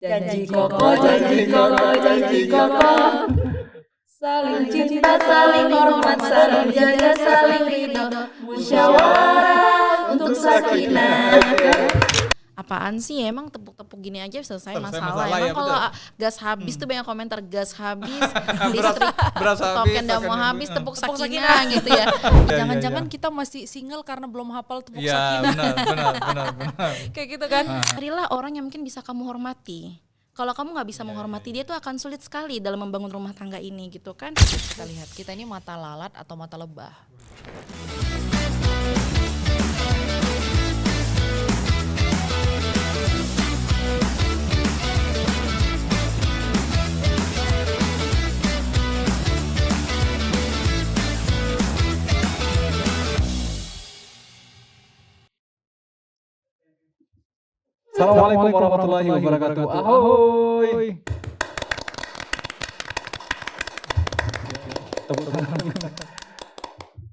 Janji koko, janji koko, janji koko. Saling cinta, saling hormat, saling jaga, saling ridho. Musyawarah untuk sakinah. Apaan sih emang tepuk-tepuk gini aja selesai masalah. ya, Emang kalau gas habis tuh banyak komentar gas habis, listrik token udah mau habis, tepuk sakinah gitu ya. Jangan-jangan kita masih single karena belum hafal tepuk Iya, sakinah. benar. Kayak gitu kan. Carilah orang yang mungkin bisa kamu hormati. Kalau kamu nggak bisa menghormati dia tuh akan sulit sekali dalam membangun rumah tangga ini gitu kan. Kita lihat kita ini mata lalat atau mata lebah. Assalamualaikum warahmatullahi wabarakatuh. Ahoy.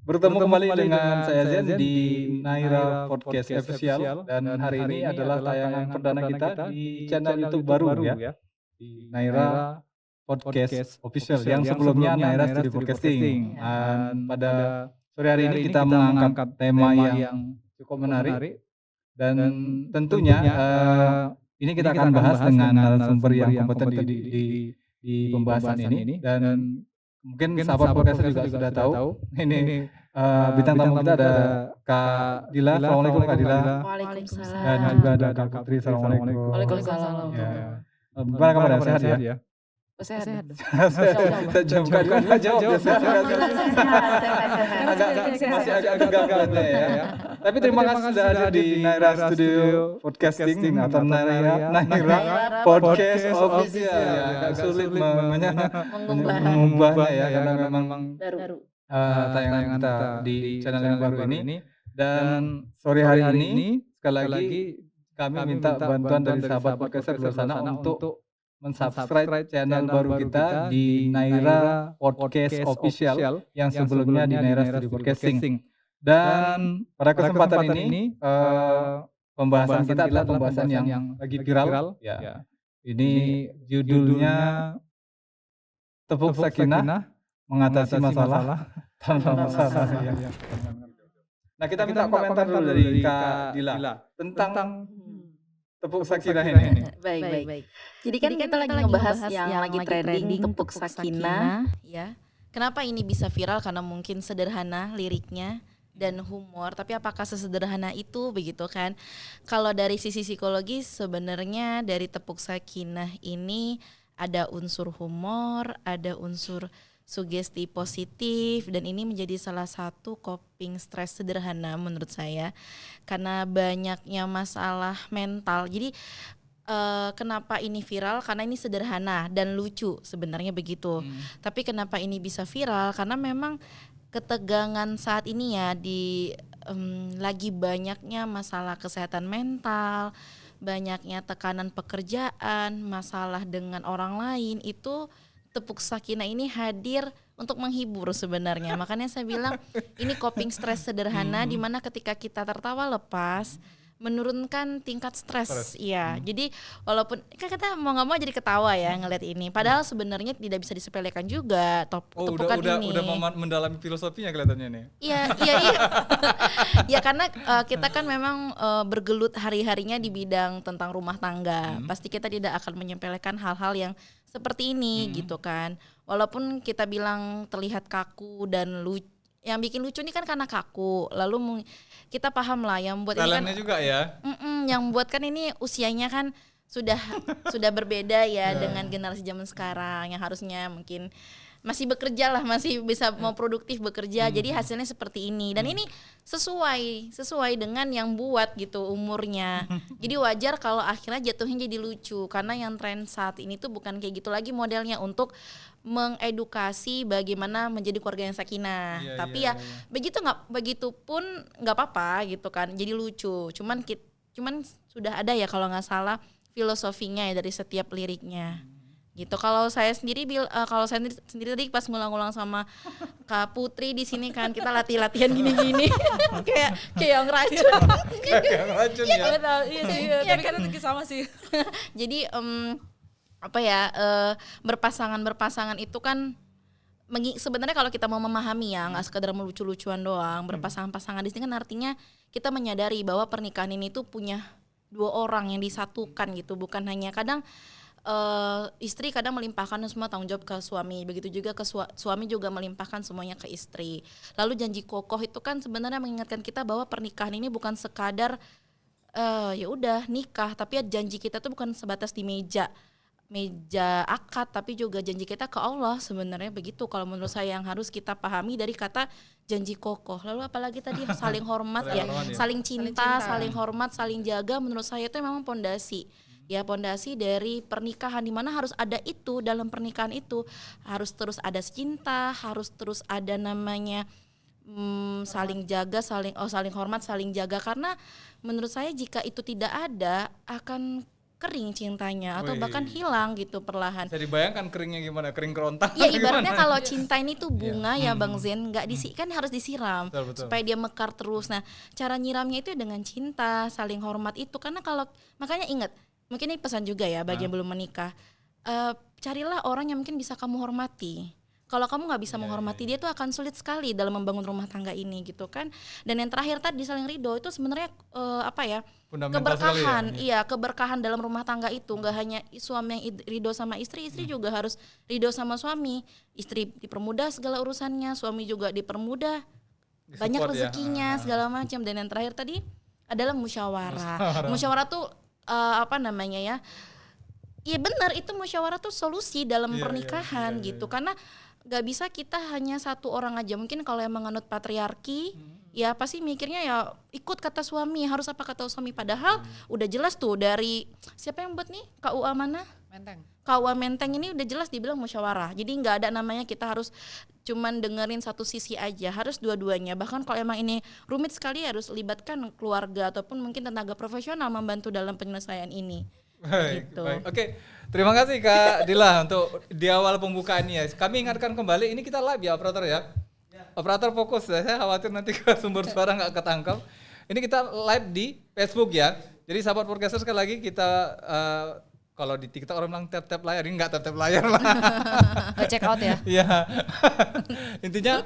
Bertemu kembali dengan saya Zen di Naira Podcast Official dan hari ini adalah tayangan perdana kita di channel YouTube baru ya. Di Naira Podcast Official yang sebelumnya Naira Studio Podcasting. Dan pada sore hari ini kita mengangkat tema yang cukup menarik. Dan tentunya ini kita akan bahas dengan narasumber yang kompeten di pembahasan ini dan mungkin sahabat podcast juga sudah tahu ini bintang tamu kita ada Kak Dila. Assalamualaikum Kak Dila. Waalaikumsalam. Dan juga ada Kak Putri. Assalamualaikum. Waalaikumsalam. Ya. Gimana kabar? Sehat ya? Sehat. Jam Kak Dila jawab sehat. Masih agak gagal ya. Tapi terima kasih sudah hadir di Naira Studio Podcasting atau Naira Podcast Official. Agak sulit mengubahnya ya karena memang Baru. tayangan kita di channel yang baru ini. Dan sore hari ini sekali lagi kami minta bantuan dari sahabat podcaster di luar sana untuk mensubscribe channel baru kita di Naira Podcast Official yang sebelumnya di Naira Studio Podcasting. Dan pada kesempatan ini pembahasan kita adalah pembahasan yang lagi viral. Ya. Ini judulnya Tepuk Sakinah Mengatasi Masalah Tanpa Masalah. Nah, kita minta komentar dulu dari Kak Dila tentang tepuk sakinah ini. Baik. Jadi kan kita lagi ngebahas yang lagi trending tepuk sakinah ya. Kenapa ini bisa viral? Karena mungkin sederhana liriknya dan humor, tapi apakah sesederhana itu begitu kan? Kalau dari sisi psikologis sebenarnya dari tepuk sakinah ini ada unsur humor, ada unsur sugesti positif, dan ini menjadi salah satu coping stres sederhana menurut saya karena banyaknya masalah mental. Jadi kenapa ini viral? Karena ini sederhana dan lucu sebenarnya begitu. Tapi kenapa ini bisa viral? Karena memang ketegangan saat ini ya lagi banyaknya masalah kesehatan mental, banyaknya tekanan pekerjaan, masalah dengan orang lain, itu tepuk sakinah ini hadir untuk menghibur sebenarnya. Makanya saya bilang ini coping stres sederhana di mana ketika kita tertawa lepas menurunkan tingkat stres. Iya. Jadi walaupun kan kita mau nggak mau jadi ketawa ya ngelihat ini. Padahal sebenarnya tidak bisa disepelekan juga tepukan ini. Udah mendalami filosofinya kelihatannya nih. Iya. Ya karena kita kan memang bergelut hari-harinya di bidang tentang rumah tangga. Pasti kita tidak akan menyepelekan hal-hal yang seperti ini gitu kan. Walaupun kita bilang terlihat kaku dan lucu, yang bikin lucu ini kan karena kaku. Lalu kita paham lah yang buat talentnya ini kan juga ya. Yang buat kan ini usianya kan sudah berbeda ya dengan generasi zaman sekarang yang harusnya mungkin masih bekerja lah, masih bisa mau produktif bekerja. Jadi hasilnya seperti ini dan ini sesuai dengan yang buat gitu umurnya. Jadi wajar kalau akhirnya jatuhnya jadi lucu karena yang tren saat ini tuh bukan kayak gitu lagi modelnya untuk mengedukasi bagaimana menjadi keluarga yang sakinah. Tapi begitu pun nggak apa-apa gitu kan. Jadi lucu. Cuman sudah ada ya kalau nggak salah filosofinya ya dari setiap liriknya. gitu. Kalau saya sendiri sendiri tadi pas ngulang-ngulang sama Kak Putri di sini kan kita latihan gini-gini kayak yang racun. Yang racun ya. Betul, iya sih, tapi kan itu sama sih. Jadi berpasangan itu kan sebenarnya kalau kita mau memahami ya, nggak sekedar melucu-lucuan doang. Berpasangan-pasangan di sini kan artinya kita menyadari bahwa pernikahan ini tuh punya dua orang yang disatukan gitu, bukan hanya kadang istri kadang melimpahkan semua tanggung jawab ke suami, begitu juga ke suami juga melimpahkan semuanya ke istri. Lalu janji kokoh itu kan sebenarnya mengingatkan kita bahwa pernikahan ini bukan sekadar ya udah nikah, tapi ya janji kita tuh bukan sebatas di meja akad, tapi juga janji kita ke Allah sebenarnya begitu. Kalau menurut saya yang harus kita pahami dari kata janji kokoh. Lalu apalagi tadi saling hormat ya, saling cinta, saling hormat, saling jaga. Menurut saya itu memang pondasi. Ya pondasi dari pernikahan, di mana harus ada itu dalam pernikahan itu, harus terus ada cinta, harus terus ada namanya saling jaga, saling hormat, saling jaga, karena menurut saya jika itu tidak ada akan kering cintanya atau bahkan hilang gitu perlahan. Bisa dibayangkan keringnya gimana? Kering kerontang. Ya ibaratnya kalau cinta ini tuh bunga ya Bang Zen, nggak kan harus disiram betul. supaya dia mekar terus. Nah cara nyiramnya itu dengan cinta, saling hormat itu, karena makanya ingat, mungkin ini pesan juga ya bagi yang belum menikah, carilah orang yang mungkin bisa kamu hormati. Kalau kamu nggak bisa menghormati dia tuh akan sulit sekali dalam membangun rumah tangga ini gitu kan. Dan yang terakhir tadi saling ridho itu sebenarnya keberkahan, keberkahan dalam rumah tangga itu nggak hanya suami yang ridho sama istri juga harus ridho sama suami. Istri dipermudah segala urusannya, suami juga dipermudah banyak rezekinya segala macam. Dan yang terakhir tadi adalah musyawarah. Musyawarah tuh iya benar, itu musyawarah tuh solusi dalam pernikahan gitu. Karena gak bisa kita hanya satu orang aja. Mungkin kalau yang menganut patriarki ya pasti mikirnya ya ikut kata suami, harus apa kata suami. Padahal udah jelas tuh dari siapa yang buat nih KUA mana? KUA Menteng ini udah jelas dibilang musyawarah. Jadi gak ada namanya kita harus cuman dengerin satu sisi aja, harus dua-duanya. Bahkan kalau emang ini rumit sekali harus libatkan keluarga ataupun mungkin tenaga profesional membantu dalam penyelesaian ini. Baik, gitu. baik. Oke, terima kasih Kak Dila untuk di awal pembukaannya. Kami ingatkan kembali, ini kita live ya operator ya. Operator fokus ya, saya khawatir nanti ke sumber suara nggak ketangkap. Ini kita live di Facebook ya. Jadi sahabat podcaster sekali lagi kita kalau di TikTok orang bilang tap-tap layar, ini nggak tap-tap layar lah. Check out ya. Iya. Intinya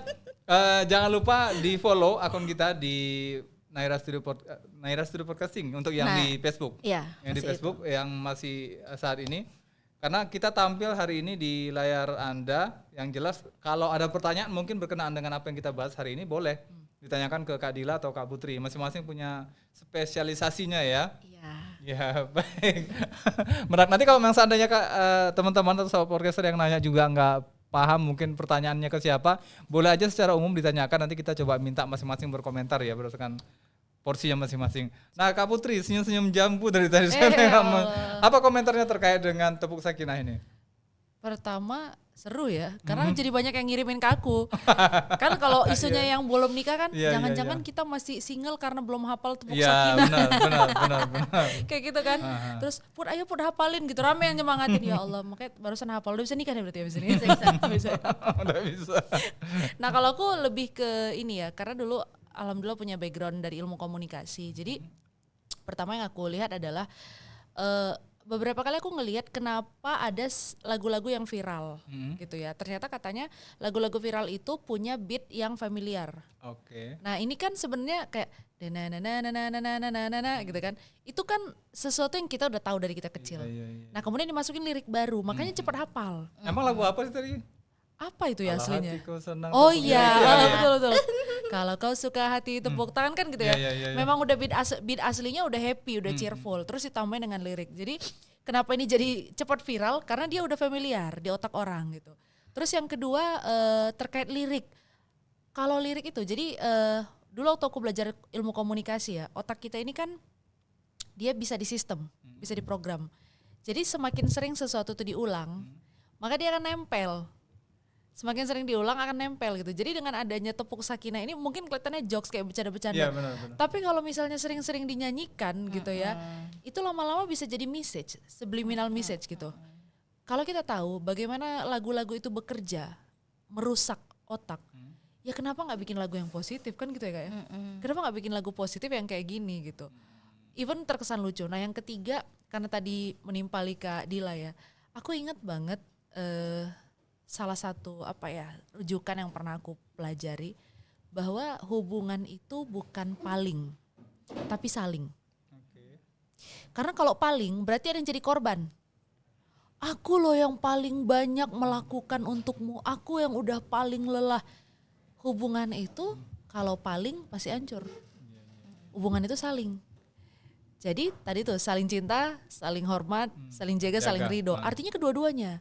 jangan lupa di follow akun kita di Naira Studio Podcasting untuk yang di Facebook. Iya, yang di Facebook yang masih saat ini. Karena kita tampil hari ini di layar Anda, yang jelas kalau ada pertanyaan mungkin berkenaan dengan apa yang kita bahas hari ini boleh ditanyakan ke Kak Dila atau Kak Putri. Masing-masing punya spesialisasinya ya. Iya. Ya, baik. Menarik. Nanti kalau memang seandainya teman-teman atau sahabat podcaster yang nanya juga nggak paham mungkin pertanyaannya ke siapa, boleh aja secara umum ditanyakan, nanti kita coba minta masing-masing berkomentar ya berdasarkan porsinya masing-masing. Nah Kak Putri senyum-senyum jambu dari tadi apa komentarnya terkait dengan tepuk sakinah ini? Pertama seru ya, karena jadi banyak yang ngirimin ke aku. Kan kalau isunya yang belum nikah kan, jangan-jangan kita masih single karena belum hafal tepuk sakinah. Benar. Kayak gitu kan. Terus ayo hafalin gitu, rame yang nyemangatin. Ya Allah, makanya barusan hafal, udah bisa nikah nih berarti ya abis ini. Bisa. Udah bisa. Nah kalau aku lebih ke ini ya, karena dulu alhamdulillah punya background dari ilmu komunikasi. Jadi pertama yang aku lihat adalah beberapa kali aku ngelihat kenapa ada lagu-lagu yang viral gitu ya. Ternyata katanya lagu-lagu viral itu punya beat yang familiar. Oke. Nah ini kan sebenarnya kayak na gitu kan. Itu kan sesuatu yang kita udah tahu dari kita kecil. Iya. Nah kemudian dimasukin lirik baru, makanya cepat hafal. Emang lagu apa sih tadi? Apa itu ya aslinya? Oh iya, betul. Kalau kau suka hati tepuk tangan kan gitu ya. Memang udah beat aslinya udah happy, udah cheerful. Terus ditambahin dengan lirik. Jadi kenapa ini jadi cepat viral? Karena dia udah familiar di otak orang gitu. Terus yang kedua terkait lirik. Kalau lirik itu, jadi dulu waktu aku belajar ilmu komunikasi ya, otak kita ini kan dia bisa disistem, bisa diprogram. Jadi semakin sering sesuatu itu diulang, maka dia akan nempel. Semakin sering diulang akan nempel gitu. Jadi dengan adanya tepuk sakinah ini mungkin kelihatannya jokes kayak bercanda-bercanda. Iya, benar. Tapi kalau misalnya sering-sering dinyanyikan gitu ya, itu lama-lama bisa jadi message, subliminal message gitu. kalau kita tahu bagaimana lagu-lagu itu bekerja, merusak otak, ya kenapa nggak bikin lagu yang positif kan gitu ya Kak ya? Kenapa nggak bikin lagu positif yang kayak gini gitu? Even terkesan lucu. Nah yang ketiga, karena tadi menimpali Kak Dila ya, aku ingat banget salah satu rujukan yang pernah aku pelajari, bahwa hubungan itu bukan paling, tapi saling. Karena kalau paling berarti ada yang jadi korban. Aku loh yang paling banyak melakukan untukmu, aku yang udah paling lelah. Hubungan itu kalau paling pasti hancur. Hubungan itu saling. Jadi tadi tuh saling cinta, saling hormat, saling jaga, saling ridho. Artinya kedua-duanya.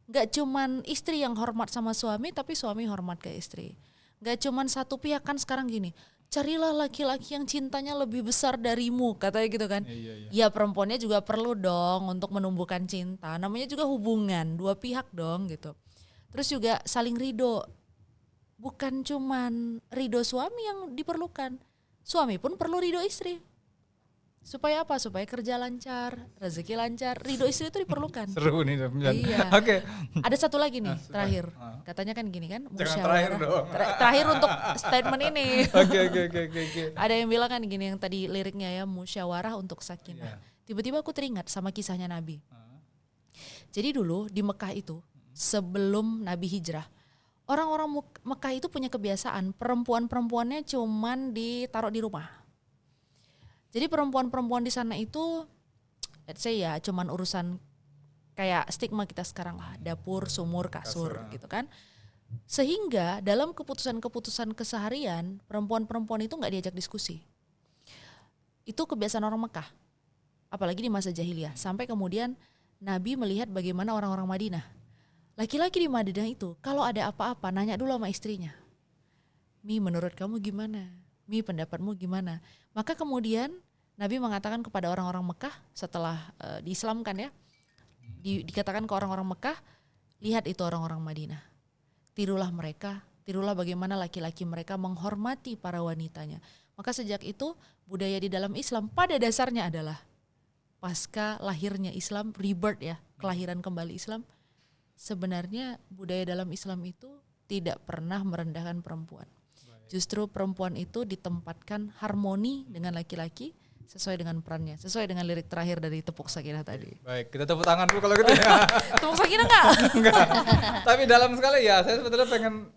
Gak cuman istri yang hormat sama suami, tapi suami hormat ke istri. Gak cuman satu pihak, kan sekarang gini, carilah laki-laki yang cintanya lebih besar darimu, katanya gitu kan. Ya perempuannya juga perlu dong untuk menumbuhkan cinta, namanya juga hubungan, dua pihak dong gitu. Terus juga saling ridho, bukan cuman ridho suami yang diperlukan, suami pun perlu ridho istri. Supaya apa? Supaya kerja lancar, rezeki lancar, ridho istri itu diperlukan. Seru nih. Iya. Oke. Ada satu lagi nih, terakhir. Katanya kan gini kan, musyawarah. Terakhir dong. Terakhir untuk statement ini. Oke. Ada yang bilang kan gini, yang tadi liriknya ya, musyawarah untuk sakinah. Tiba-tiba aku teringat sama kisahnya Nabi. Jadi dulu di Mekah itu, sebelum Nabi hijrah, orang-orang Mekah itu punya kebiasaan perempuan-perempuannya cuman ditaruh di rumah. Jadi perempuan-perempuan di sana itu, let's say ya, cuman urusan kayak stigma kita sekarang lah, dapur, sumur, kasur gitu kan. Sehingga dalam keputusan-keputusan keseharian, perempuan-perempuan itu nggak diajak diskusi. Itu kebiasaan orang Mekah, apalagi di masa jahiliyah. Sampai kemudian Nabi melihat bagaimana orang-orang Madinah. Laki-laki di Madinah itu kalau ada apa-apa nanya dulu sama istrinya. Mi, menurut kamu gimana? Mi, pendapatmu gimana? Maka kemudian Nabi mengatakan kepada orang-orang Mekah setelah diislamkan ya, dikatakan ke orang-orang Mekah, lihat itu orang-orang Madinah, tirulah mereka, tirulah bagaimana laki-laki mereka menghormati para wanitanya. Maka sejak itu budaya di dalam Islam pada dasarnya adalah pasca lahirnya Islam, rebirth ya, kelahiran kembali Islam, sebenarnya budaya dalam Islam itu tidak pernah merendahkan perempuan. Justru perempuan itu ditempatkan harmoni dengan laki-laki sesuai dengan perannya, sesuai dengan lirik terakhir dari Tepuk Sakinah tadi. Baik, kita tepuk tangan dulu kalau gitu ya. Tepuk Sakinah enggak? Enggak. Tapi dalam sekali ya, saya sebetulnya pengen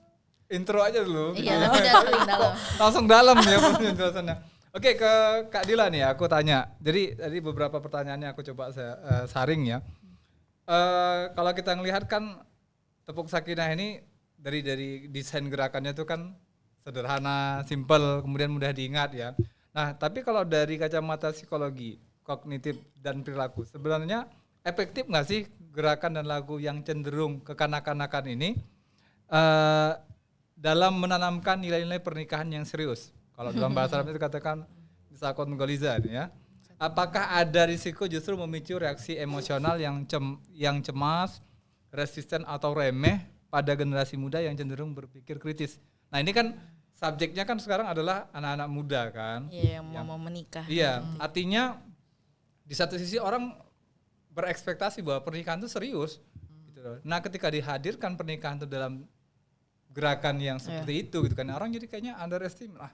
intro aja dulu. Iya, tapi dalam. Langsung dalam ya penjelasannya. Oke, ke Kak Dila nih aku tanya. Jadi tadi beberapa pertanyaannya aku coba saya saring ya. Kalau kita ngelihat kan Tepuk Sakinah ini dari desain gerakannya itu kan sederhana, simple, kemudian mudah diingat ya. Nah, tapi kalau dari kacamata psikologi, kognitif dan perilaku, sebenarnya efektif nggak sih gerakan dan lagu yang cenderung kekanak-kanakan ini dalam menanamkan nilai-nilai pernikahan yang serius? Kalau dalam bahasa Arab itu katakan misakon goliza ya. Apakah ada risiko justru memicu reaksi emosional yang cemas, resisten atau remeh pada generasi muda yang cenderung berpikir kritis? Nah, ini kan subjeknya kan sekarang adalah anak-anak muda kan. Iya, yang mau menikah. Iya, artinya di satu sisi orang berekspektasi bahwa pernikahan itu serius. Gitu loh. Nah, ketika dihadirkan pernikahan itu dalam gerakan yang seperti itu gitu kan, orang jadi kayaknya underestimate lah.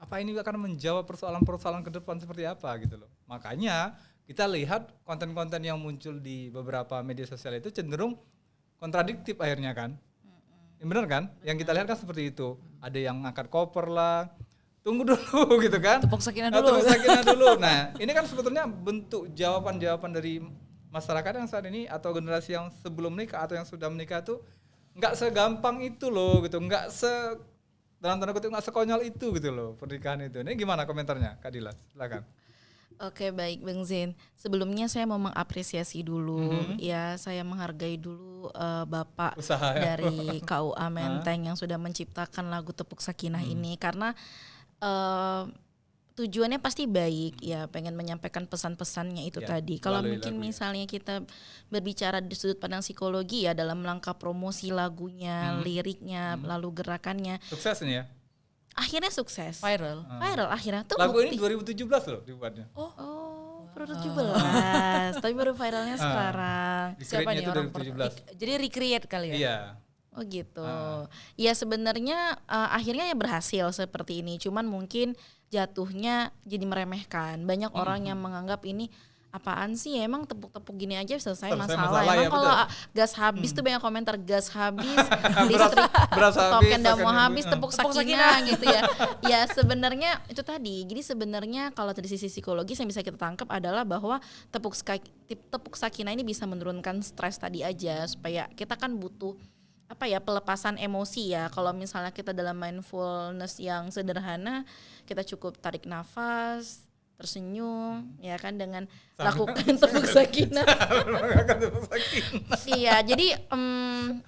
Apa ini akan menjawab persoalan-persoalan ke depan seperti apa gitu loh. Makanya kita lihat konten-konten yang muncul di beberapa media sosial itu cenderung kontradiktif akhirnya kan. Bener kan? Yang kita lihat kan seperti itu. Ada yang ngangkat koper lah. Tunggu dulu gitu kan. Tepuk Sakinah dulu. Tepuk Sakinah dulu. Nah, ini kan sebetulnya bentuk jawaban-jawaban dari masyarakat yang saat ini atau generasi yang sebelum menikah atau yang sudah menikah tuh nggak segampang itu loh gitu. Dalam tanda kutip nggak sekonyol itu gitu loh pernikahan itu. Ini gimana komentarnya Kak Dila? Silakan. Oke, baik Bang Zain. Sebelumnya saya mau mengapresiasi dulu, ya saya menghargai dulu Bapak Usaha, ya? dari KUA Menteng yang sudah menciptakan lagu Tepuk Sakinah ini, karena tujuannya pasti baik ya, pengen menyampaikan pesan-pesannya itu tadi. Kalau mungkin misalnya kita berbicara di sudut pandang psikologi ya, dalam langkah promosi lagunya, liriknya, lalu gerakannya. Sukses nih ya? Akhirnya sukses. Viral Akhirnya tuh lagu bukti. ini 2017 loh dibuatnya. Oh. Baru 17, tapi baru viralnya sekarang. Siapa nih orang jadi recreate kali ya? Iya. Oh gitu. Ya sebenarnya akhirnya ya berhasil seperti ini. Cuman mungkin jatuhnya jadi meremehkan. Banyak orang yang menganggap ini apaan sih, emang tepuk-tepuk gini aja selesai masalah. Emang ya, kalau gas habis tuh banyak komentar, gas habis, listrik token udah mau habis, tepuk Sakinah gitu ya. Ya sebenarnya itu tadi. Jadi sebenarnya kalau dari sisi psikologis yang bisa kita tangkap adalah bahwa tepuk Sakinah ini bisa menurunkan stres tadi aja, supaya kita kan butuh pelepasan emosi ya. Kalau misalnya kita dalam mindfulness yang sederhana, kita cukup tarik nafas, tersenyum, ya kan, dengan lakukan tepuk Sakinah. Iya, jadi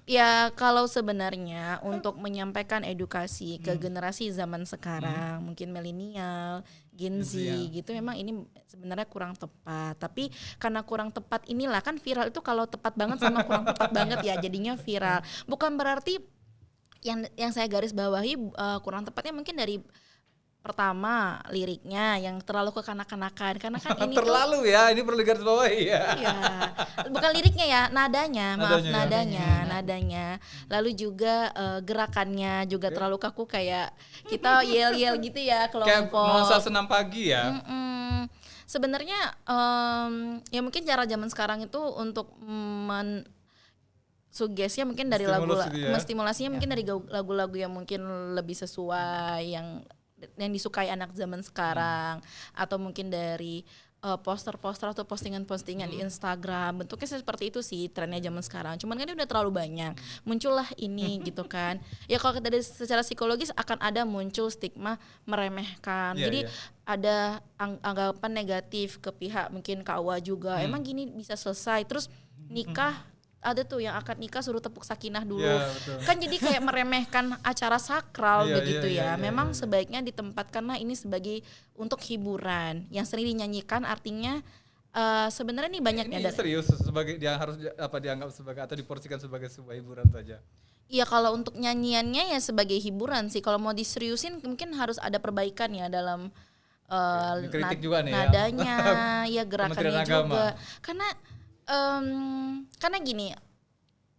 ya kalau sebenarnya untuk menyampaikan edukasi ke generasi zaman sekarang, mungkin milenial, Gen Z gitu, memang ini sebenarnya kurang tepat. Tapi karena kurang tepat inilah kan viral itu, kalau tepat banget sama kurang tepat banget ya jadinya viral. Bukan berarti yang saya garis bawahi kurang tepatnya mungkin dari pertama liriknya yang terlalu kekanak-kanakan, karena kan ini terlalu ya, ini perlu digaris bawahi ya. Iya. Bukan liriknya ya, nadanya. Lalu juga gerakannya juga terlalu kaku, kayak kita yel-yel gitu ya, kelompok. Kayak nuansa senam pagi ya. Sebenarnya ya mungkin cara zaman sekarang itu untuk suggesnya mungkin dari stimulasinya mungkin dari lagu-lagu yang mungkin lebih sesuai yang disukai anak zaman sekarang, atau mungkin dari poster-poster atau postingan-postingan di Instagram. Bentuknya seperti itu sih trennya zaman sekarang. Cuman kan ini udah terlalu banyak. Muncullah ini gitu kan. Ya kalau dari secara psikologis akan ada muncul stigma meremehkan. Jadi ada anggapan negatif ke pihak mungkin KUA juga. Emang gini bisa selesai. Terus nikah, ada tuh yang akad nikah suruh tepuk Sakinah dulu. Kan jadi kayak meremehkan acara sakral begitu ya. Memang sebaiknya ditempatkanlah ini sebagai untuk hiburan yang sering dinyanyikan, artinya sebenarnya nih banyak ini serius sebagai yang harus dianggap sebagai atau diporsikan sebagai sebuah hiburan saja. Iya, kalau untuk nyanyiannya ya sebagai hiburan sih. Kalau mau diseriusin mungkin harus ada perbaikan ya dalam nadanya, ya gerakannya juga. Karena gini,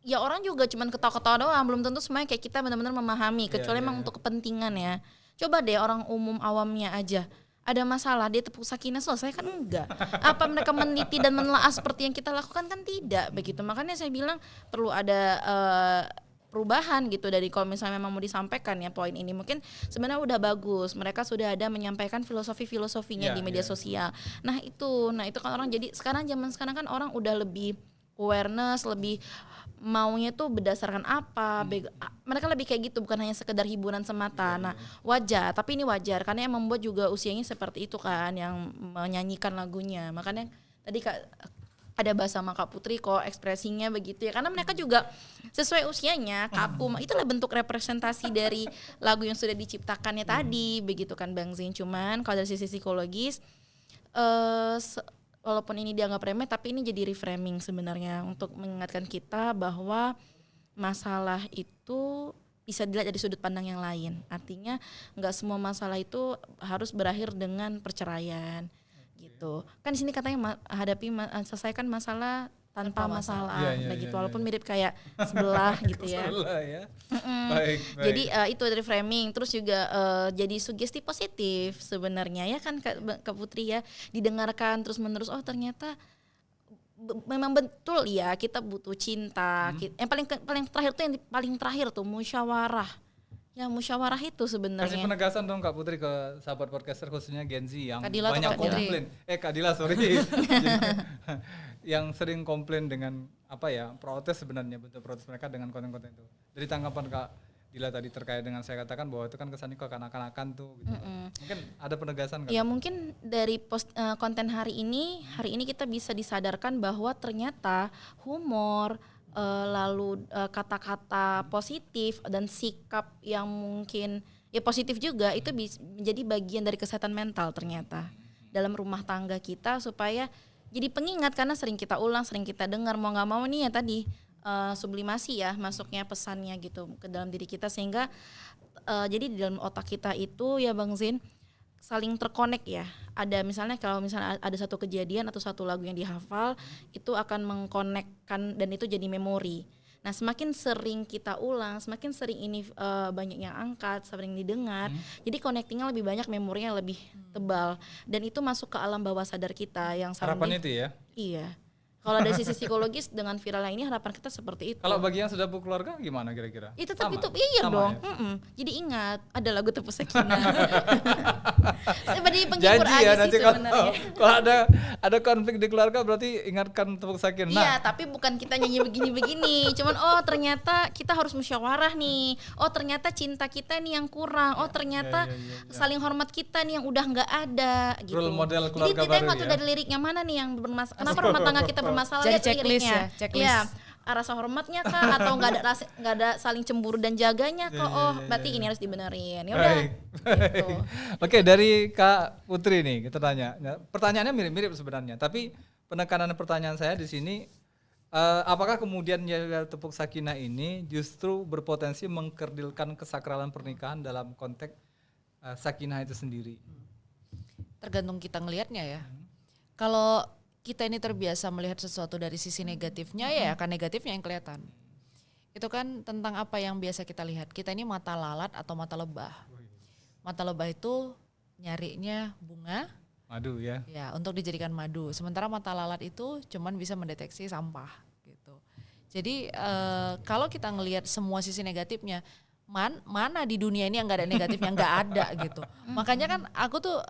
ya orang juga cuman ketawa-ketawa doang, belum tentu semuanya kayak kita benar-benar memahami, kecuali emang untuk kepentingan ya. Coba deh orang umum awamnya aja, ada masalah dia tepuk Sakinah selesai, kan enggak. Apa mereka meneliti dan menelaah seperti yang kita lakukan? Kan tidak begitu. Makanya saya bilang perlu ada perubahan gitu dari, kalau misalnya memang mau disampaikan ya poin ini, mungkin sebenarnya udah bagus mereka sudah ada menyampaikan filosofinya di media sosial. Nah itu kan orang, jadi sekarang zaman sekarang kan orang udah lebih awareness, lebih maunya tuh berdasarkan apa, mereka lebih kayak gitu, bukan hanya sekedar hiburan semata. Nah wajar, tapi ini wajar karena yang membuat juga usianya seperti itu kan, yang menyanyikan lagunya. Makanya tadi ada bahasa sama Kak Putri kok ekspresinya begitu ya, karena mereka juga sesuai usianya kaku. Itulah bentuk representasi dari lagu yang sudah diciptakannya tadi begitu kan Bang Zin. Cuman kalau dari sisi psikologis walaupun ini dianggap remeh, tapi ini jadi reframing sebenarnya untuk mengingatkan kita bahwa masalah itu bisa dilihat dari sudut pandang yang lain. Artinya nggak semua masalah itu harus berakhir dengan perceraian gitu. Kan di sini katanya selesaikan masalah tanpa masalah, begitu. Walaupun mirip kayak sebelah gitu ya. Baik. Jadi itu dari framing, terus juga jadi sugesti positif sebenarnya ya kan Kak Putri ya, didengarkan terus menerus. Oh ternyata memang betul ya, kita butuh cinta. Yang paling terakhir tuh musyawarah. Ya musyawarah itu sebenarnya. Kasih penegasan dong Kak Putri ke sahabat podcaster khususnya Gen Z yang Kadila banyak komplain. Kak Dila sorry. Yang sering komplain dengan protes sebenarnya, bentuk protes mereka dengan konten-konten itu. Dari tanggapan Kak Dila tadi terkait dengan saya katakan bahwa itu kan kesannya kekanak-kanakan tuh gitu. Mungkin ada penegasan kan? Ya mungkin dari konten hari ini kita bisa disadarkan bahwa ternyata humor, lalu kata-kata positif dan sikap yang mungkin ya positif juga itu menjadi bagian dari kesehatan mental ternyata dalam rumah tangga kita, supaya jadi pengingat, karena sering kita ulang, sering kita dengar, mau nggak mau nih ya tadi sublimasi ya masuknya pesannya gitu ke dalam diri kita, sehingga jadi di dalam otak kita itu ya Bang Zin saling terkonek ya. Ada misalnya kalau misalnya ada satu kejadian atau satu lagu yang dihafal, itu akan mengkonekkan dan itu jadi memori. Nah, semakin sering kita ulang, semakin sering ini banyak yang angkat, sering didengar, jadi connectingnya lebih banyak, memorinya lebih tebal, dan itu masuk ke alam bawah sadar kita yang harapan itu ya. Iya. Kalau dari sisi psikologis dengan viralnya ini harapan kita seperti itu. Kalau bagi yang sudah berkeluarga gimana kira-kira? Itu tetap itu iya dong. Ya? Jadi ingat ada lagu Tepuk Sakinah. Seperti penghibur janji aja ya, sih nanti sebenarnya. Kalau ada konflik di keluarga berarti ingatkan Tepuk Sakinah. Iya, tapi bukan kita nyanyi begini-begini. Cuman ternyata kita harus musyawarah nih. Ternyata cinta kita nih yang kurang. Ternyata saling hormat kita nih yang udah nggak ada gitu. Role model keluarga. Jadi kita yang ngatur dari liriknya mana nih yang bermasalah. Kenapa rumah tangga kita bermasalah? Jadi Lihat checklist liriknya. ya, checklist. Iya. Rasa hormatnya kah atau nggak ada saling cemburu dan jaganya kok? Berarti ini harus dibenerin. Ya udah. Gitu. Oke, dari Kak Putri nih kita tanya. Pertanyaannya mirip-mirip sebenarnya, tapi penekanan pertanyaan saya di sini, apakah kemudian Yayasan Tepuk Sakinah ini justru berpotensi mengkerdilkan kesakralan pernikahan dalam konteks sakinah itu sendiri? Tergantung kita ngelihatnya ya. Kalau kita ini terbiasa melihat sesuatu dari sisi negatifnya, ya akan negatifnya yang kelihatan. Itu kan tentang apa yang biasa kita lihat. Kita ini mata lalat atau mata lebah. Mata lebah itu nyarinya bunga, madu ya. Ya, untuk dijadikan madu. Sementara mata lalat itu cuman bisa mendeteksi sampah gitu. Jadi kalau kita ngelihat semua sisi negatifnya, mana di dunia ini yang nggak ada negatifnya, nggak ada gitu. Makanya kan aku tuh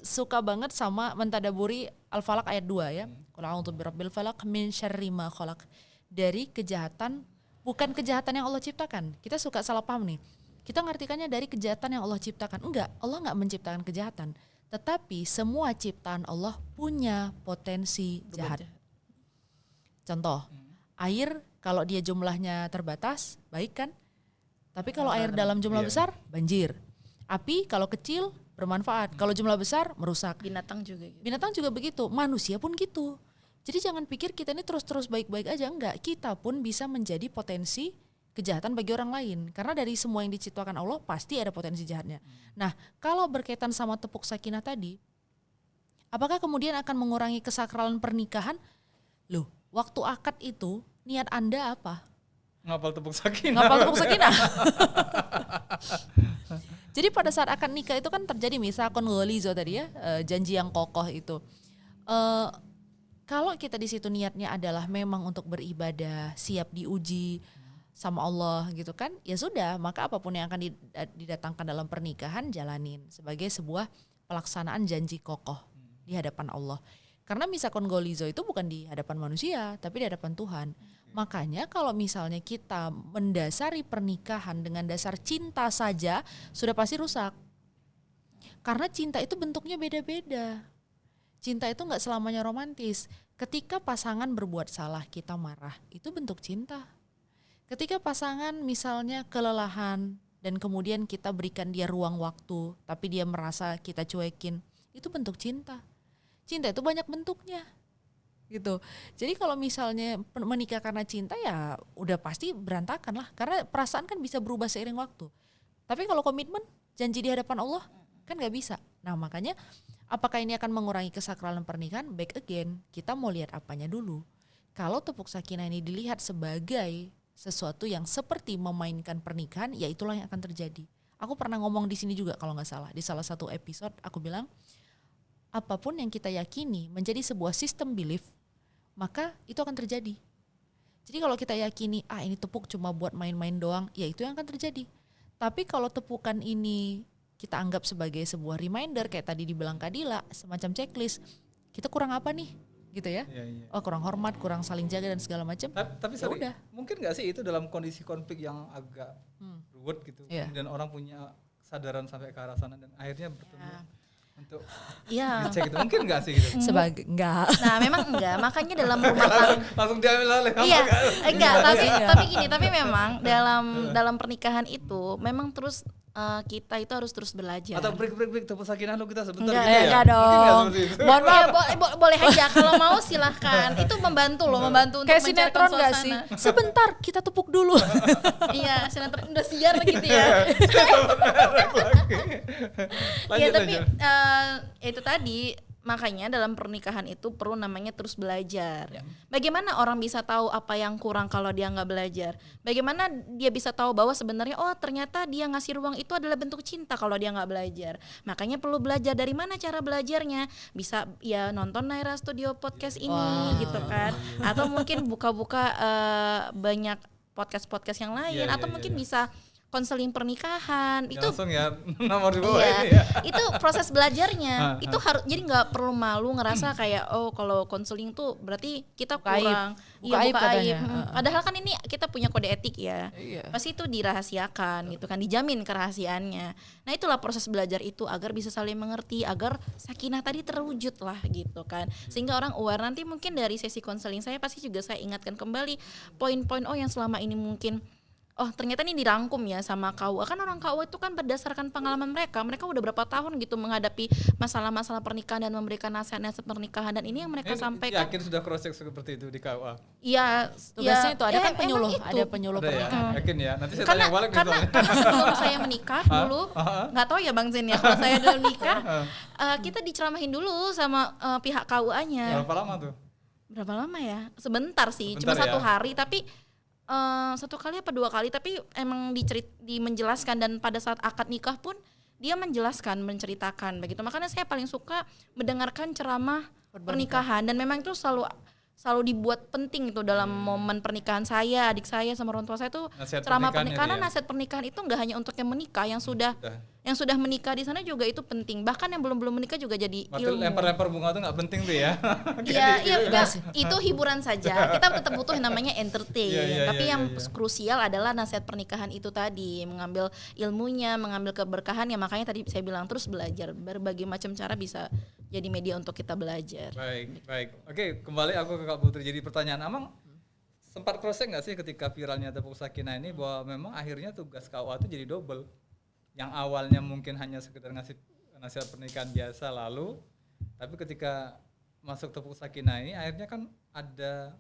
suka banget sama mentadaburi Al-Falaq ayat 2 ya. Qul a'udzu birabbil falaq min syarri ma khalaq. Dari kejahatan, bukan kejahatan yang Allah ciptakan. Kita suka salah paham nih. Kita ngartikannya dari kejahatan yang Allah ciptakan. Enggak, Allah nggak menciptakan kejahatan. Tetapi semua ciptaan Allah punya potensi jahat. Contoh, air kalau dia jumlahnya terbatas, baik kan? Tapi kalau air dalam jumlah besar, banjir. Api kalau kecil bermanfaat, kalau jumlah besar merusak. Binatang juga gitu. Binatang juga begitu, manusia pun gitu. Jadi jangan pikir kita ini terus-terus baik-baik aja, enggak. Kita pun bisa menjadi potensi kejahatan bagi orang lain. Karena dari semua yang diciptakan Allah pasti ada potensi jahatnya. Nah, kalau berkaitan sama Tepuk Sakinah tadi, apakah kemudian akan mengurangi kesakralan pernikahan? Loh, waktu akad itu niat Anda apa? Ngapal Tepuk Sakinah. Ngapal Tepuk Sakinah. Jadi pada saat akad nikah itu kan terjadi misakon ghalizo tadi ya, janji yang kokoh itu. Kalau kita di situ niatnya adalah memang untuk beribadah, siap diuji sama Allah gitu kan, ya sudah, maka apapun yang akan didatangkan dalam pernikahan jalanin sebagai sebuah pelaksanaan janji kokoh di hadapan Allah. Karena misakon ghalizo itu bukan di hadapan manusia, tapi di hadapan Tuhan. Makanya kalau misalnya kita mendasari pernikahan dengan dasar cinta saja, sudah pasti rusak. Karena cinta itu bentuknya beda-beda. Cinta itu gak selamanya romantis. Ketika pasangan berbuat salah, kita marah, itu bentuk cinta. Ketika pasangan misalnya kelelahan dan kemudian kita berikan dia ruang waktu, tapi dia merasa kita cuekin, itu bentuk cinta. Cinta itu banyak bentuknya. Gitu. Jadi kalau misalnya menikah karena cinta, ya udah pasti berantakan lah, karena perasaan kan bisa berubah seiring waktu. Tapi kalau komitmen, janji di hadapan Allah kan gak bisa. Nah makanya apakah ini akan mengurangi kesakralan pernikahan? Back again, kita mau lihat apanya dulu. Kalau Tepuk Sakinah ini dilihat sebagai sesuatu yang seperti memainkan pernikahan, ya itulah yang akan terjadi. Aku pernah ngomong di sini juga kalau gak salah, di salah satu episode aku bilang, apapun yang kita yakini menjadi sebuah sistem belief, maka itu akan terjadi. Jadi kalau kita yakini, ini tepuk cuma buat main-main doang, ya itu yang akan terjadi. Tapi kalau tepukan ini kita anggap sebagai sebuah reminder, kayak tadi dibilang Kadila, semacam checklist, kita kurang apa nih? Gitu ya. Oh kurang hormat, kurang saling jaga dan segala macam. Tapi udah. Mungkin gak sih itu dalam kondisi konflik yang agak ruwet gitu, dan orang punya kesadaran sampai ke arah sana dan akhirnya bertemu untuk dicek gitu, mungkin nggak sih gitu? Enggak. Nah memang enggak, makanya dalam rumah tangga langsung diambil alih. Enggak, tapi gini, tapi memang dalam pernikahan itu memang terus kita itu harus terus belajar. Atau break tepuk sakinah lu kita sebentar Enggak, gitu ya? enggak dong. Mungkin nggak seperti itu? Mohon maaf, boleh aja kalau mau silahkan. Itu membantu untuk Kayak mencairkan sinetron gak suasana. sih? Sebentar kita tepuk dulu. Iya, sinetron udah siar gitu ya. Iya, tapi itu tadi makanya dalam pernikahan itu perlu namanya terus belajar. Bagaimana orang bisa tahu apa yang kurang kalau dia nggak belajar? Bagaimana dia bisa tahu bahwa sebenarnya ternyata dia ngasih ruang itu adalah bentuk cinta kalau dia nggak belajar? Makanya perlu belajar. Dari mana cara belajarnya? Bisa ya nonton Naira Studio Podcast ini gitu kan? Atau mungkin buka-buka banyak podcast yang lain, atau mungkin bisa konseling pernikahan. Ya, itu langsung ya nomor di bawah iya, ini ya. itu proses belajarnya. Itu harus, jadi nggak perlu malu ngerasa kayak kalau konseling tuh berarti kita kurang. Buka aib katanya. Padahal kan ini kita punya kode etik ya. Iya. Pasti itu dirahasiakan gitu kan, dijamin kerahasiaannya. Nah, itulah proses belajar itu agar bisa saling mengerti, agar sakinah tadi terwujud lah gitu kan. Sehingga orang aware. Nanti mungkin dari sesi konseling saya pasti juga saya ingatkan kembali poin-poin yang selama ini mungkin ternyata ini dirangkum ya sama KUA. Kan orang KUA itu kan berdasarkan pengalaman mereka udah berapa tahun gitu menghadapi masalah-masalah pernikahan dan memberikan nasihat-nasihat pernikahan, dan ini yang mereka sampaikan. Yakin sudah cross check seperti itu di KUA? Iya, tugasnya itu ada kan penyuluh, itu. ada penyuluh pernikahan. Yakin ya? Nanti saya Karena tanya balik karena sebelum saya menikah dulu, nggak tahu ya Bang Zen ya, kalau saya dulu nikah, kita diceramahin dulu sama pihak KUA-nya. Berapa lama tuh? Berapa lama ya? Sebentar sih, cuma Sebentar 1 ya? hari, tapi 1 kali apa 2 kali, tapi emang menjelaskan, dan pada saat akad nikah pun dia menceritakan begitu. Makanya saya paling suka mendengarkan ceramah pernikahan, dan memang itu selalu dibuat penting itu dalam momen pernikahan saya, adik saya sama orang tua saya tuh ceramah pernikahan. Nasihat pernikahan itu enggak hanya untuk yang menikah, yang sudah menikah di sana juga itu penting. Bahkan yang belum menikah juga jadi ilmu. Lempar-lempar bunga tuh nggak penting tuh ya? Iya, itu hiburan saja. Kita tetap butuh yang namanya entertain. Tapi yang krusial adalah nasihat pernikahan itu tadi, mengambil ilmunya, mengambil keberkahannya. Makanya tadi saya bilang terus belajar, berbagai macam cara bisa jadi media untuk kita belajar. Baik. Oke, kembali aku ke Kak Putri. Jadi pertanyaan Amang, sempat cross check nggak sih ketika viralnya tepuk sakinah ini bahwa memang akhirnya tugas KUA itu jadi double? Yang awalnya mungkin hanya sekedar ngasih nasihat pernikahan biasa lalu, tapi ketika masuk tepuk sakinah ini akhirnya kan ada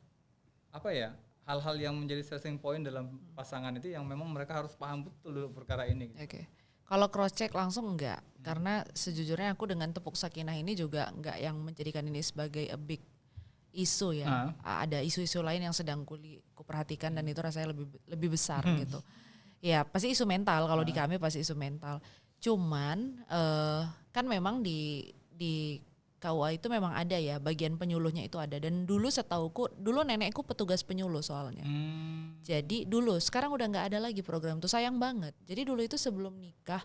hal-hal yang menjadi stressing point dalam pasangan itu yang memang mereka harus paham betul dulu perkara ini. Oke. Kalau cross check langsung enggak, karena sejujurnya aku dengan tepuk sakinah ini juga enggak yang menjadikan ini sebagai a big isu ya. Ada isu-isu lain yang sedang kuperhatikan dan itu rasanya lebih besar gitu. Ya pasti isu mental, kalau di kami pasti isu mental. Cuman kan memang di KUA itu memang ada ya, bagian penyuluhnya itu ada. Dan dulu setauku, dulu nenekku petugas penyuluh soalnya. Jadi dulu, sekarang udah gak ada lagi program itu, sayang banget. Jadi dulu itu sebelum nikah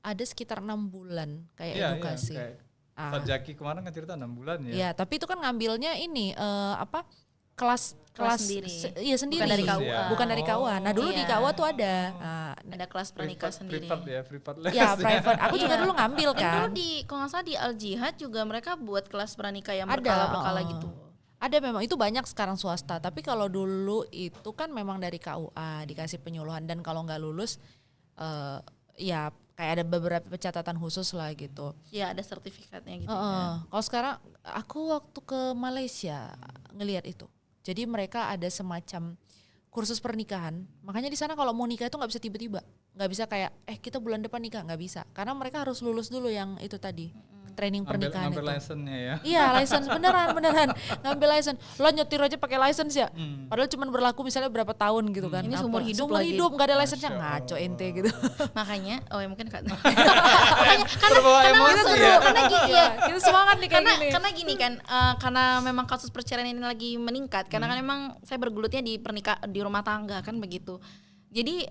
ada sekitar 6 bulan kayak edukasi. Iya, Ustaz Jaki kemarin kan cerita 6 bulan ya. Iya, tapi itu kan ngambilnya ini kelas sendiri. Sendiri. Bukan dari KUA. Bukan dari KUA. Nah, dulu di KUA tuh ada ada kelas pernikah sendiri. Private les. Ya, private. Aku juga dulu ngambil Dan kan. dulu kalau nggak salah di Al Jihad juga mereka buat kelas pernikah yang berkala-berkala gitu. Ada memang, itu banyak sekarang swasta, tapi kalau dulu itu kan memang dari KUA dikasih penyuluhan, dan kalau nggak lulus ya kayak ada beberapa pencatatan khusus lah gitu. Ya ada sertifikatnya gitu. Kalau sekarang aku waktu ke Malaysia ngelihat itu. Jadi mereka ada semacam kursus pernikahan. Makanya di sana kalau mau nikah itu nggak bisa tiba-tiba, nggak bisa kayak kita bulan depan nikah, nggak bisa. Karena mereka harus lulus dulu yang itu tadi, training pernikahan ngambil itu. license-nya ya. Iya, license beneran ngambil license. Lo nyetir aja pakai license ya. Padahal cuma berlaku misalnya berapa tahun gitu kan. Ini seumur hidup seumur lagi. hidup nggak ada license-nya, ngaco ente gitu. Makanya mungkin karena emosi seru, ya. karena gini ya. Kita semangat nih kayak gini. Karena gini kan, karena memang kasus perceraian ini lagi meningkat, karena kan memang saya bergelutnya di di rumah tangga kan begitu. Jadi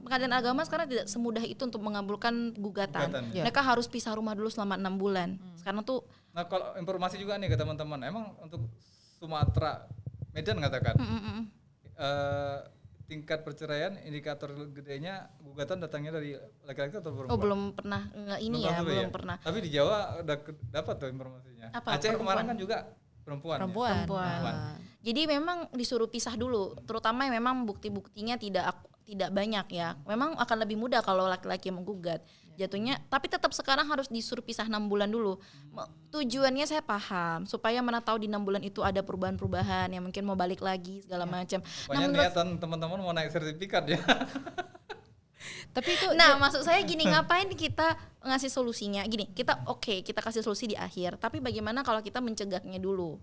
pengadilan agama sekarang tidak semudah itu untuk mengabulkan gugatan. Mereka harus pisah rumah dulu selama 6 bulan. Sekarang tuh. Nah, kalau informasi juga nih ke teman-teman, emang untuk Sumatera, Medan katakan, tingkat perceraian indikator gedenya gugatan datangnya dari laki-laki atau perempuan? Belum pernah belum pernah. Tapi di Jawa udah dapat tuh informasinya. Apa? Aceh Perempuan. kemarin kan juga perempuan. Perempuan. Jadi memang disuruh pisah dulu, terutama yang memang bukti-buktinya tidak banyak ya. Memang akan lebih mudah kalau laki-laki yang menggugat jatuhnya, tapi tetap sekarang harus disuruh pisah 6 bulan dulu. Tujuannya saya paham, supaya mana tahu di 6 bulan itu ada perubahan-perubahan yang mungkin mau balik lagi segala macam. Pokoknya niatan teman-teman mau naik sertifikat ya. Tapi itu maksud saya gini, ngapain kita ngasih solusinya? Gini, kita kasih solusi di akhir, tapi bagaimana kalau kita mencegahnya dulu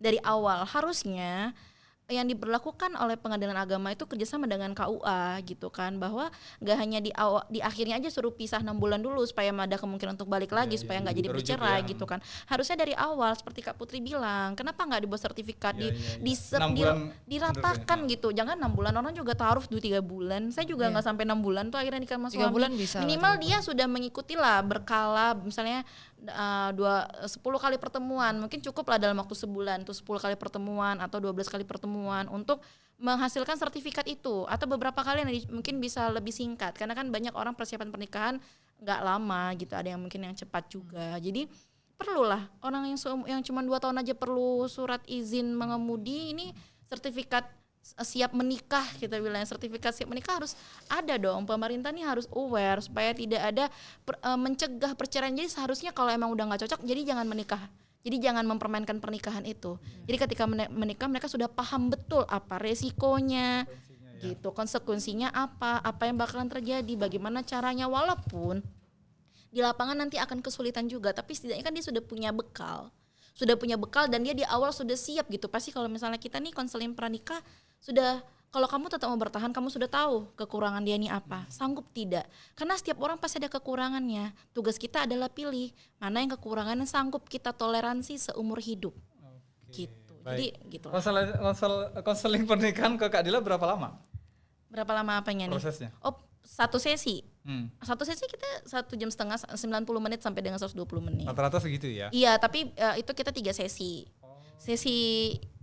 dari awal? Harusnya yang diberlakukan oleh pengadilan agama itu kerjasama dengan KUA gitu kan, bahwa nggak hanya di akhirnya aja suruh pisah 6 bulan dulu supaya ada kemungkinan untuk balik lagi, supaya nggak jadi bercerai gitu kan. Harusnya dari awal seperti Kak Putri bilang, kenapa nggak dibuat sertifikat, diratakan gitu. Jangan 6 bulan, orang juga taruh 2-3 bulan. Saya juga nggak sampai 6 bulan tuh akhirnya nikah sama suami. 3 bulan bisa minimal dia sudah mengikuti lah berkala, misalnya 10 kali pertemuan, mungkin cukup lah dalam waktu sebulan tuh 10 kali pertemuan atau 12 kali pertemuan untuk menghasilkan sertifikat itu, atau beberapa kali mungkin bisa lebih singkat, karena kan banyak orang persiapan pernikahan nggak lama gitu, ada yang mungkin yang cepat juga. Jadi perlulah orang yang cuma 2 tahun aja perlu surat izin mengemudi, ini sertifikat siap menikah, kita bilang sertifikat siap menikah harus ada dong. Pemerintah nih harus aware supaya tidak ada mencegah perceraian. Jadi seharusnya kalau emang udah nggak cocok, jadi jangan menikah. Jadi jangan mempermainkan pernikahan itu. Jadi ketika menikah mereka sudah paham betul apa resikonya, gitu, konsekuensinya apa yang bakalan terjadi, bagaimana caranya, walaupun di lapangan nanti akan kesulitan juga, tapi setidaknya kan dia sudah punya bekal dan dia di awal sudah siap gitu. Pasti kalau misalnya kita nih konseling pranikah sudah, kalau kamu tetap mau bertahan, kamu sudah tahu kekurangan dia ini apa, sanggup tidak, karena setiap orang pasti ada kekurangannya. Tugas kita adalah pilih mana yang kekurangannya sanggup kita toleransi seumur hidup. Gitu. Baik. Jadi gitu. Konseling pernikahan ke Kak Dila berapa lama? Berapa lama apanya nih? Prosesnya? Satu sesi. Satu sesi kita 1,5 jam, 90 menit sampai dengan 120 menit. Rata-rata segitu ya? Iya, tapi itu kita 3 sesi.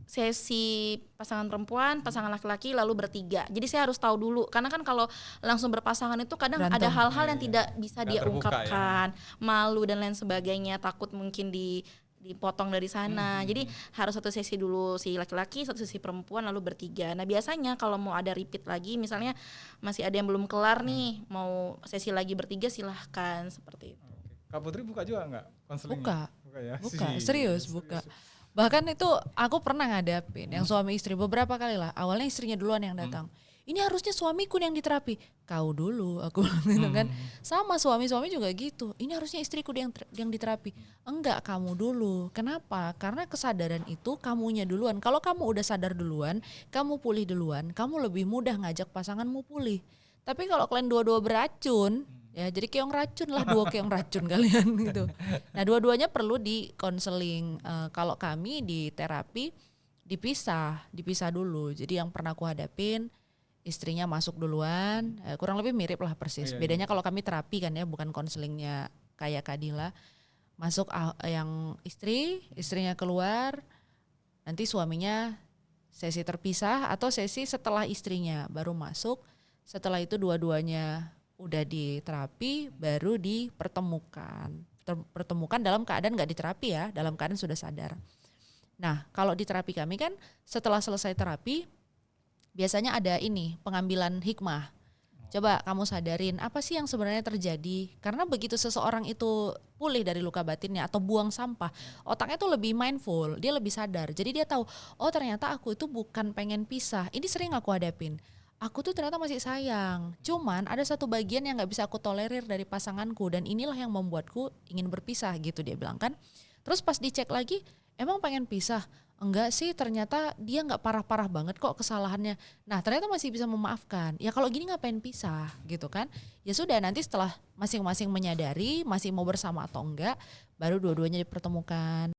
Sesi pasangan perempuan, pasangan laki-laki, lalu bertiga. Jadi saya harus tahu dulu, karena kan kalau langsung berpasangan itu kadang ada hal-hal yang tidak bisa dia ungkapkan, malu dan lain sebagainya, takut mungkin dipotong dari sana. Jadi harus satu sesi dulu si laki-laki, satu sesi perempuan, lalu bertiga. Nah biasanya kalau mau ada repeat lagi, misalnya masih ada yang belum kelar nih, mau sesi lagi bertiga, silahkan seperti itu. Kak Putri buka juga nggak konselingnya? Buka Ya? serius buka. Bahkan itu aku pernah ngadapin yang suami istri beberapa kali lah. Awalnya istrinya duluan yang datang. Ini harusnya suamiku yang diterapi. Kau dulu, aku bilang kan. Sama suami juga gitu. Ini harusnya istriku yang diterapi. Enggak, kamu dulu. Kenapa? Karena kesadaran itu kamunya duluan. Kalau kamu udah sadar duluan, kamu pulih duluan, kamu lebih mudah ngajak pasanganmu pulih. Tapi kalau kalian dua-dua beracun, ya jadi keong racun lah, dua keong racun kalian gitu. Nah dua-duanya perlu di konseling. Kalau kami di terapi dipisah dulu. Jadi yang pernah aku hadapin, istrinya masuk duluan, kurang lebih mirip lah persis. Bedanya kalau kami terapi kan ya, bukan konselingnya kayak Kak Dila. Masuk yang istrinya keluar, nanti suaminya sesi terpisah atau sesi setelah istrinya baru masuk. Setelah itu dua-duanya udah diterapi, baru dipertemukan. Pertemukan dalam keadaan nggak diterapi ya, dalam keadaan sudah sadar. Nah kalau di terapi kami kan setelah selesai terapi, biasanya ada pengambilan hikmah. Coba kamu sadarin apa sih yang sebenarnya terjadi. Karena begitu seseorang itu pulih dari luka batinnya atau buang sampah, otaknya tuh lebih mindful, dia lebih sadar. Jadi dia tahu, oh ternyata aku itu bukan pengen pisah. Ini sering aku hadapin. Aku tuh ternyata masih sayang. Cuman ada satu bagian yang gak bisa aku tolerir dari pasanganku, dan inilah yang membuatku ingin berpisah gitu, dia bilang kan. Terus pas dicek lagi, emang pengen pisah? Enggak sih, ternyata dia gak parah-parah banget kok kesalahannya. Nah ternyata masih bisa memaafkan. Ya kalau gini ngapain pisah gitu kan. Ya sudah, nanti setelah masing-masing menyadari masih mau bersama atau enggak, baru dua-duanya dipertemukan.